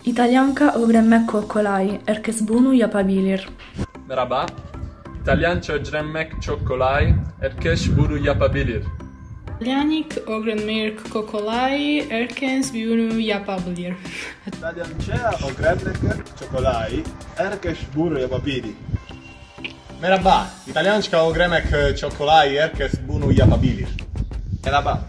İtalyanca öğrenmek kolay, herkes bunu yapabilir. Merhaba, İtalyanca öğrenmek çok kolay, herkes bunu yapabilir. İtalyanca öğrenmek kolay, herkes bunu yapabilir. İtalyanca öğrenmek çok kolay, herkes bunu yapabilir. Merhaba, İtalyanca öğrenmek çok kolay, herkes bunu yapabilir. Merhaba,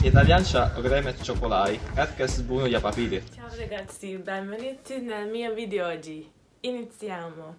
İtalyanca öğrenmek çok kolay, herkes bunu yapabilir. Ciao ragazzi, benvenuti nel mio video oggi. Iniziamo.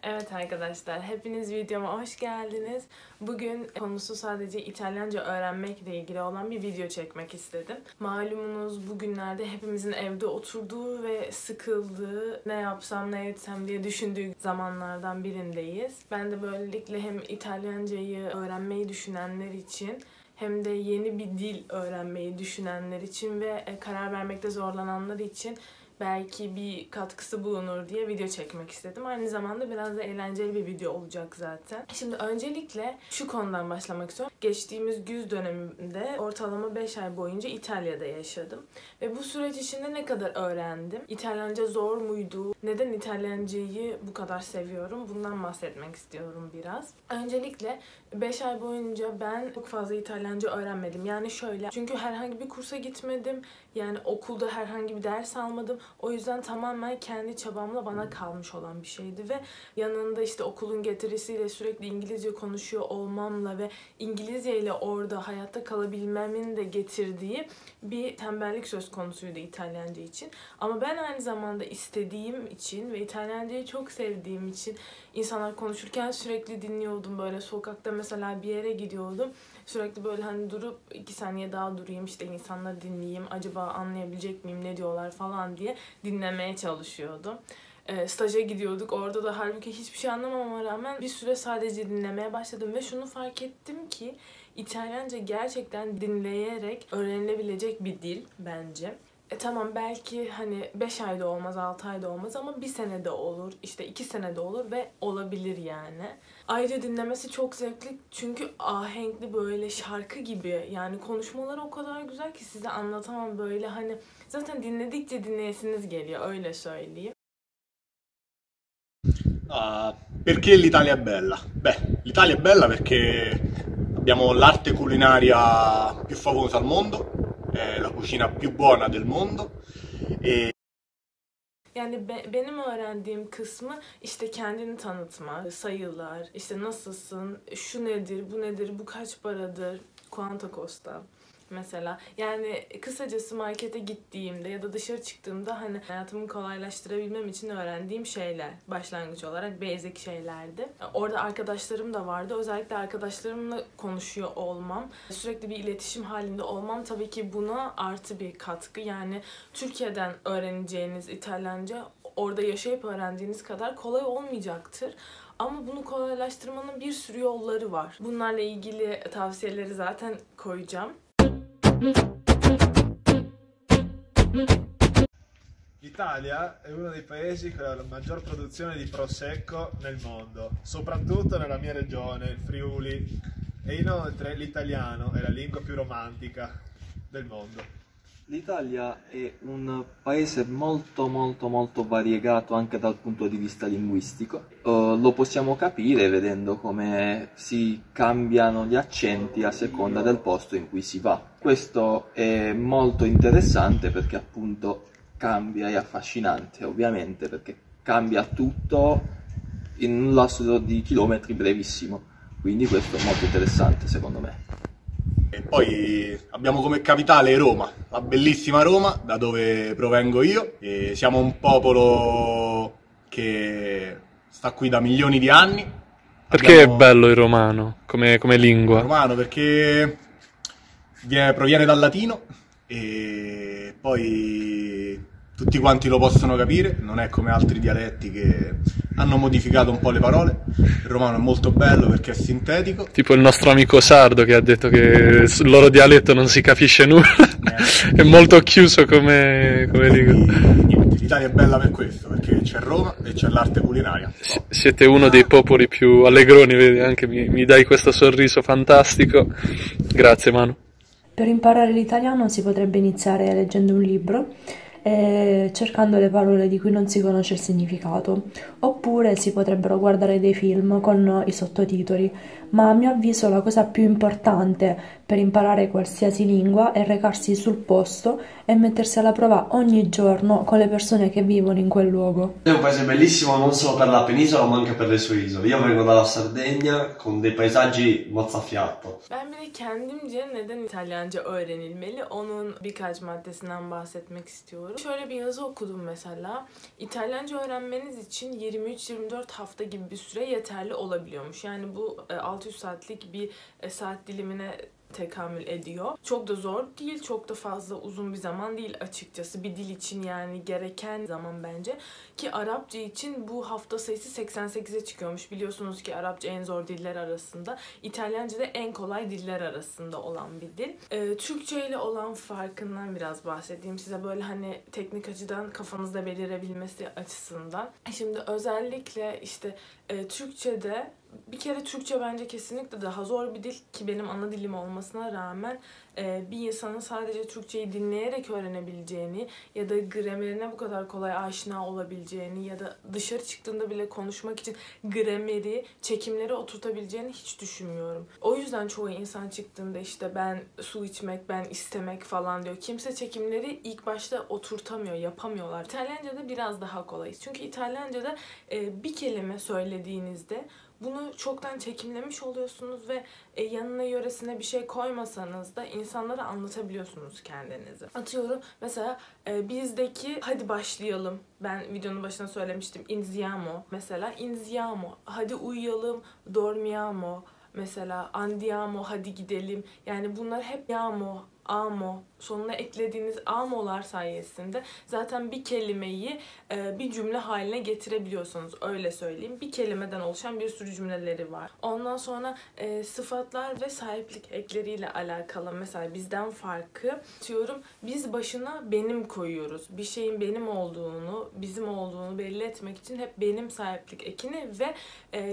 Evet arkadaşlar, hepiniz videoma hoş geldiniz. Bugün konusu sadece İtalyanca öğrenmekle ilgili olan bir video çekmek istedim. Malumunuz bugünlerde hepimizin evde oturduğu ve sıkıldığı, ne yapsam ne etsem diye düşündüğü zamanlardan birindeyiz. Ben de böylelikle hem İtalyancayı öğrenmeyi düşünenler için hem de yeni bir dil öğrenmeyi düşünenler için ve karar vermekte zorlananlar için belki bir katkısı bulunur diye video çekmek istedim. Aynı zamanda biraz da eğlenceli bir video olacak zaten. Şimdi öncelikle şu konudan başlamak istiyorum. Geçtiğimiz güz döneminde ortalama 5 ay boyunca İtalya'da yaşadım. Ve bu süreç içinde ne kadar öğrendim? İtalyanca zor muydu? Neden İtalyancayı bu kadar seviyorum? Bundan bahsetmek istiyorum biraz. Öncelikle 5 ay boyunca ben çok fazla İtalyanca öğrenmedim. Yani şöyle, çünkü herhangi bir kursa gitmedim. Yani okulda herhangi bir ders almadım. O yüzden tamamen kendi çabamla bana kalmış olan bir şeydi ve yanında işte okulun getirisiyle sürekli İngilizce konuşuyor olmamla ve İngilizce ile orada hayatta kalabilmemin de getirdiği bir tembellik söz konusuydu İtalyanca için. Ama ben aynı zamanda istediğim için ve İtalyancayı çok sevdiğim için insanlar konuşurken sürekli dinliyordum. Böyle sokakta mesela bir yere gidiyordum. Sürekli böyle hani durup 2 saniye daha durayım, işte insanları dinleyeyim, acaba anlayabilecek miyim, ne diyorlar falan diye dinlemeye çalışıyordum. Staja gidiyorduk, orada da halbuki hiçbir şey anlamama rağmen bir süre sadece dinlemeye başladım ve şunu fark ettim ki İtalyanca gerçekten dinleyerek öğrenilebilecek bir dil bence. Tamam, belki hani 5 ayda olmaz, 6 ayda olmaz ama 1 senede olur, işte 2 senede olur ve olabilir yani. Ayrıca dinlemesi çok zevkli çünkü ahenkli, böyle şarkı gibi, yani konuşmaları o kadar güzel ki size anlatamam, böyle hani zaten dinledikçe dinleyesiniz geliyor, öyle söyleyeyim. Perché l'Italia è bella? Beh, l'Italia è bella perché abbiamo l'arte culinaria più famosa al mondo, è la cucina più buona del mondo. Yani benim öğrendiğim kısmı işte kendini tanıtma, sayılar, işte nasılsın, şu nedir, bu nedir, bu kaç paradır, quanto costa mesela. Yani kısacası markete gittiğimde ya da dışarı çıktığımda hani hayatımı kolaylaştırabilmem için öğrendiğim şeyler, başlangıç olarak basic şeylerdi. Orada arkadaşlarım da vardı. Özellikle arkadaşlarımla konuşuyor olmam, sürekli bir iletişim halinde olmam tabii ki buna artı bir katkı. Yani Türkiye'den öğreneceğiniz İtalyanca orada yaşayıp öğrendiğiniz kadar kolay olmayacaktır. Ama bunu kolaylaştırmanın bir sürü yolları var. Bunlarla ilgili tavsiyeleri zaten koyacağım. L'Italia è uno dei paesi con la maggior produzione di prosecco nel mondo, soprattutto nella mia regione, il Friuli, e inoltre l'italiano è la lingua più romantica del mondo. L'Italia è un paese molto variegato anche dal punto di vista linguistico. Lo possiamo capire vedendo come si cambiano gli accenti a seconda del posto in cui si va. Questo è molto interessante perché appunto cambia, è affascinante ovviamente perché cambia tutto in un lasso di chilometri brevissimo. Quindi questo è molto interessante secondo me. E poi abbiamo come capitale Roma, la bellissima Roma, da dove provengo io. E siamo un popolo che sta qui da milioni di anni. Perché è bello il romano come lingua? Il romano perché proviene dal latino e poi tutti quanti lo possono capire, non è come altri dialetti che hanno modificato un po' le parole. Il romano è molto bello perché è sintetico. Tipo il nostro amico sardo che ha detto che il loro dialetto non si capisce nulla, è molto chiuso come lingua. Niente, l'Italia è bella per questo, perché c'è Roma e c'è l'arte culinaria. Siete uno dei popoli più allegroni, vedi, anche mi dai questo sorriso fantastico. Grazie Manu. Per imparare l'italiano si potrebbe iniziare leggendo un libro cercando le parole di cui non si conosce il significato. Oppure si potrebbero guardare dei film con i sottotitoli, ma a mio avviso la cosa più importante per imparare qualsiasi lingua è recarsi sul posto e mettersi alla prova ogni giorno con le persone che vivono in quel luogo. È un paese bellissimo non solo per la penisola ma anche per le sue isole. Io vengo dalla Sardegna con dei paesaggi mozzafiato. Ben bir de kendimce neden İtalyanca öğrenilmeli onun birkaç maddesinden bahsetmek istiyorum. Şöyle bir yazı okudum mesela. İtalyanca öğrenmeniz için 23-24 hafta gibi bir süre yeterli olabiliyormuş. Yani bu 600 saatlik bir saat dilimine tekamül ediyor. Çok da zor değil, çok da fazla uzun bir zaman değil açıkçası. Bir dil için yani gereken zaman bence. Ki Arapça için bu hafta sayısı 88'e çıkıyormuş. Biliyorsunuz ki Arapça en zor diller arasında. İtalyanca da en kolay diller arasında olan bir dil. Türkçe ile olan farkından biraz bahsedeyim size. Böyle hani teknik açıdan kafanızda belirebilmesi açısından. Şimdi özellikle işte Türkçe'de bir kere Türkçe bence kesinlikle daha zor bir dil ki benim ana dilim olmasına rağmen bir insanın sadece Türkçeyi dinleyerek öğrenebileceğini ya da gramerine bu kadar kolay aşina olabileceğini ya da dışarı çıktığında bile konuşmak için grameri, çekimleri oturtabileceğini hiç düşünmüyorum. O yüzden çoğu insan çıktığında işte ben su içmek, ben istemek falan diyor. Kimse çekimleri ilk başta oturtamıyor, yapamıyorlar. İtalyanca'da biraz daha kolay. Çünkü İtalyanca'da bir kelime söylediğinizde bunu çoktan çekimlemiş oluyorsunuz ve yanına yöresine bir şey koymasanız da insanlara anlatabiliyorsunuz kendinizi. Atıyorum mesela bizdeki hadi başlayalım. Ben videonun başına söylemiştim. Inziamo mesela. Inziamo. Hadi uyuyalım. Dormiamo. Mesela andiamo. Hadi gidelim. Yani bunlar hep yamo, amo sonuna eklediğiniz amolar sayesinde zaten bir kelimeyi bir cümle haline getirebiliyorsunuz. Öyle söyleyeyim. Bir kelimeden oluşan bir sürü cümleleri var. Ondan sonra sıfatlar ve sahiplik ekleriyle alakalı mesela bizden farkı diyorum. Biz başına benim koyuyoruz. Bir şeyin benim olduğunu, bizim olduğunu belli etmek için hep benim sahiplik ekini ve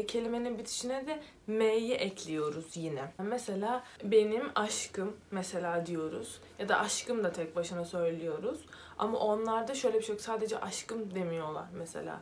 kelimenin bitişine de m'yi ekliyoruz yine. Mesela benim aşkım mesela diyoruz. Ya da aşkım da tek başına söylüyoruz. Ama onlarda şöyle bir şey yok. Sadece aşkım demiyorlar mesela.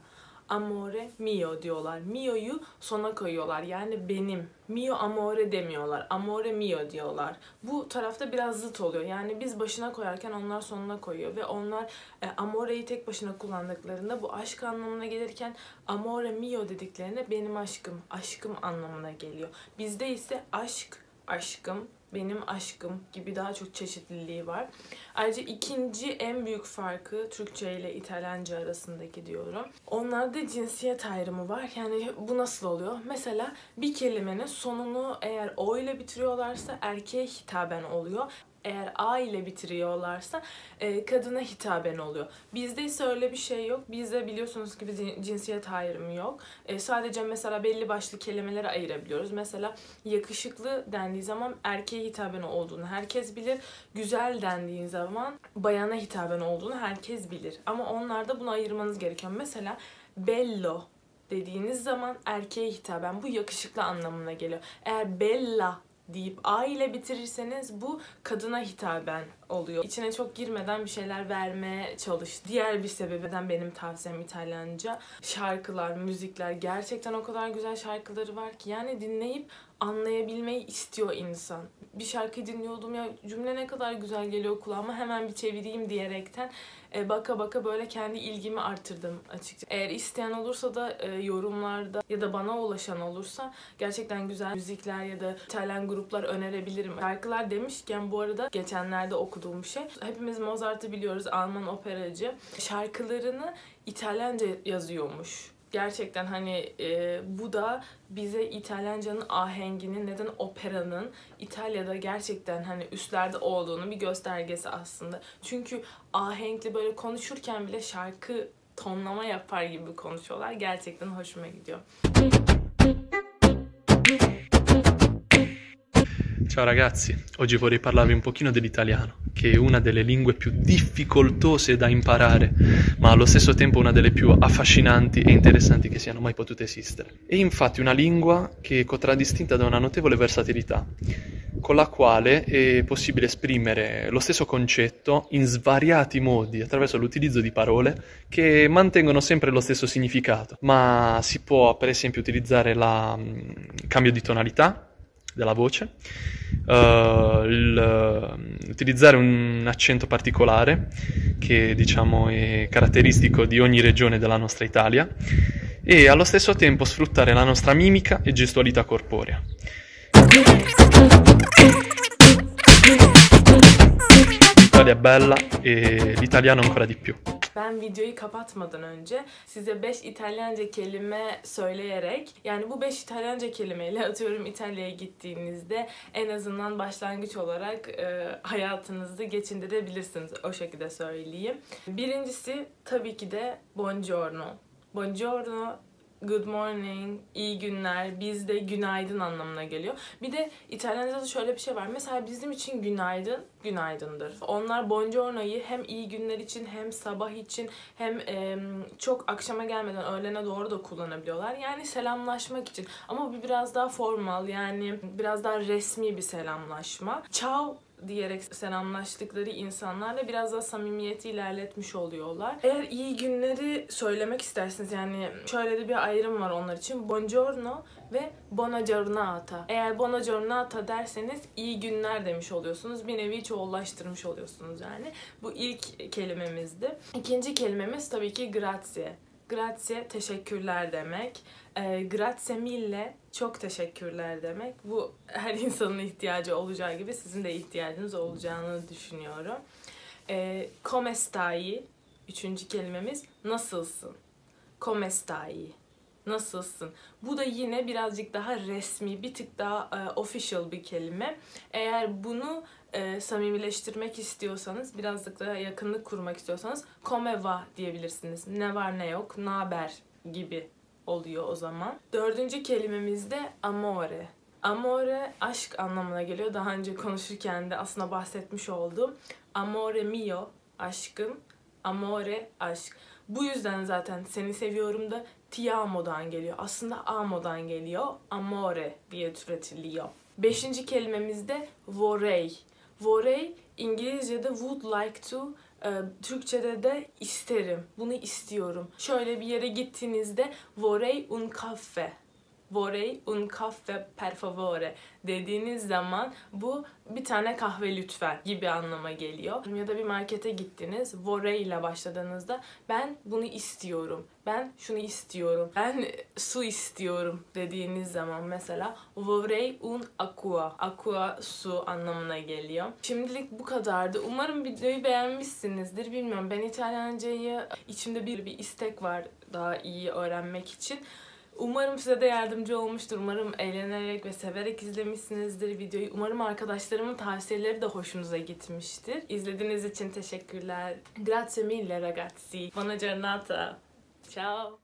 Amore mio diyorlar. Mio'yu sona koyuyorlar. Yani benim. Mio amore demiyorlar. Amore mio diyorlar. Bu tarafta biraz zıt oluyor. Yani biz başına koyarken onlar sonuna koyuyor. Ve onlar amore'yi tek başına kullandıklarında bu aşk anlamına gelirken amore mio dediklerinde benim aşkım, aşkım anlamına geliyor. Bizde ise aşk, aşkım, benim aşkım gibi daha çok çeşitliliği var. Ayrıca ikinci en büyük farkı Türkçe ile İtalyanca arasındaki diyorum. Onlarda cinsiyet ayrımı var. Yani bu nasıl oluyor? Mesela bir kelimenin sonunu eğer o ile bitiriyorlarsa erkeğe hitaben oluyor. Eğer A ile bitiriyorlarsa kadına hitaben oluyor. Bizde ise öyle bir şey yok. Bizde biliyorsunuz ki bir cinsiyet ayrımı yok. Sadece mesela belli başlı kelimeleri ayırabiliyoruz. Mesela yakışıklı dendiği zaman erkeğe hitaben olduğunu herkes bilir. Güzel dendiği zaman bayana hitaben olduğunu herkes bilir. Ama onlarda bunu ayırmanız gerekiyor. Mesela bello dediğiniz zaman erkeğe hitaben bu yakışıklı anlamına geliyor. Eğer bella deyip A ile bitirirseniz bu kadına hitaben oluyor. İçine çok girmeden bir şeyler vermeye çalış. Diğer bir sebebiden benim tavsiyem İtalyanca. Şarkılar, müzikler gerçekten o kadar güzel şarkıları var ki yani dinleyip anlayabilmeyi istiyor insan. Bir şarkı dinliyordum ya cümle ne kadar güzel geliyor kulağıma hemen bir çevireyim diyerekten baka baka böyle kendi ilgimi artırdım açıkçası. Eğer isteyen olursa da yorumlarda ya da bana ulaşan olursa gerçekten güzel müzikler ya da İtalyan gruplar önerebilirim. Şarkılar demişken bu arada geçenlerde okuduğum bir şey. Hepimiz Mozart'ı biliyoruz, Alman operacı. Şarkılarını İtalyanca yazıyormuş. Gerçekten hani bu da bize İtalyancanın ahenginin neden operanın İtalya'da gerçekten hani üstlerde olduğunu bir göstergesi aslında. Çünkü ahenkli böyle konuşurken bile şarkı tonlama yapar gibi konuşuyorlar. Gerçekten hoşuma gidiyor. Ciao ragazzi, oggi vorrei parlarvi un pochino dell'italiano, che è una delle lingue più difficoltose da imparare, ma allo stesso tempo una delle più affascinanti e interessanti che siano mai potute esistere. È infatti una lingua che è contraddistinta da una notevole versatilità, con la quale è possibile esprimere lo stesso concetto in svariati modi attraverso l'utilizzo di parole che mantengono sempre lo stesso significato, ma si può per esempio utilizzare il cambio di tonalità della voce, utilizzare un accento particolare che diciamo è caratteristico di ogni regione della nostra Italia e allo stesso tempo sfruttare la nostra mimica e gestualità corporea. L'Italia è bella e l'italiano ancora di più. Ben videoyu kapatmadan önce size 5 İtalyanca kelime söyleyerek, yani bu 5 İtalyanca kelimeyle atıyorum İtalya'ya gittiğinizde en azından başlangıç olarak hayatınızı geçindirebilirsiniz, o şekilde söyleyeyim. Birincisi tabii ki de buongiorno. Buongiorno, good morning, iyi günler, bizde günaydın anlamına geliyor. Bir de İtalyanca'da şöyle bir şey var. Mesela bizim için günaydın, günaydındır. Onlar buongiorno'yu hem iyi günler için hem sabah için hem çok akşama gelmeden öğlene doğru da kullanabiliyorlar. Yani selamlaşmak için. Ama bu biraz daha formal, yani biraz daha resmi bir selamlaşma. Ciao diyerek selamlaştıkları insanlarla biraz daha samimiyeti ilerletmiş oluyorlar. Eğer iyi günleri söylemek isterseniz, yani şöyle de bir ayrım var onlar için. Buongiorno ve buona giornata. Eğer buona giornata derseniz iyi günler demiş oluyorsunuz. Bir nevi çoğullaştırmış oluyorsunuz yani. Bu ilk kelimemizdi. İkinci kelimemiz tabii ki grazie. Grazie teşekkürler demek. Grazie mille çok teşekkürler demek. Bu her insanın ihtiyacı olacağı gibi sizin de ihtiyacınız olacağını düşünüyorum. Come stai? Üçüncü kelimemiz nasılsın? Come stai? Nasılsın? Bu da yine birazcık daha resmi, bir tık daha official bir kelime. Eğer bunu samimileştirmek istiyorsanız, birazcık daha yakınlık kurmak istiyorsanız come va diyebilirsiniz. Ne var ne yok, ne haber gibi oluyor o zaman. Dördüncü kelimemiz de amore. Amore aşk anlamına geliyor. Daha önce konuşurken de aslında bahsetmiş oldum. Amore mio, aşkım. Amore aşk. Bu yüzden zaten seni seviyorum da ti amo'dan geliyor. Aslında amo'dan geliyor. Amore diye türetiliyor. Beşinci kelimemiz de vorrei. Vorrei İngilizce'de would like to, Türkçe'de de isterim. Bunu istiyorum. Şöyle bir yere gittiğinizde vorrei un caffè. Vorrei un caffè per favore dediğiniz zaman bu bir tane kahve lütfen gibi anlama geliyor. Ya da bir markete gittiniz, vorrei ile başladığınızda ben bunu istiyorum, ben şunu istiyorum, ben su istiyorum dediğiniz zaman mesela vorrei un acqua. Acqua su anlamına geliyor. Şimdilik bu kadardı. Umarım videoyu beğenmişsinizdir. Bilmiyorum, ben İtalyancayı, içimde bir istek var daha iyi öğrenmek için. Umarım size de yardımcı olmuştur. Umarım eğlenerek ve severek izlemişsinizdir videoyu. Umarım arkadaşlarımın tavsiyeleri de hoşunuza gitmiştir. İzlediğiniz için teşekkürler. Grazie mille ragazzi. Buona giornata. Ciao.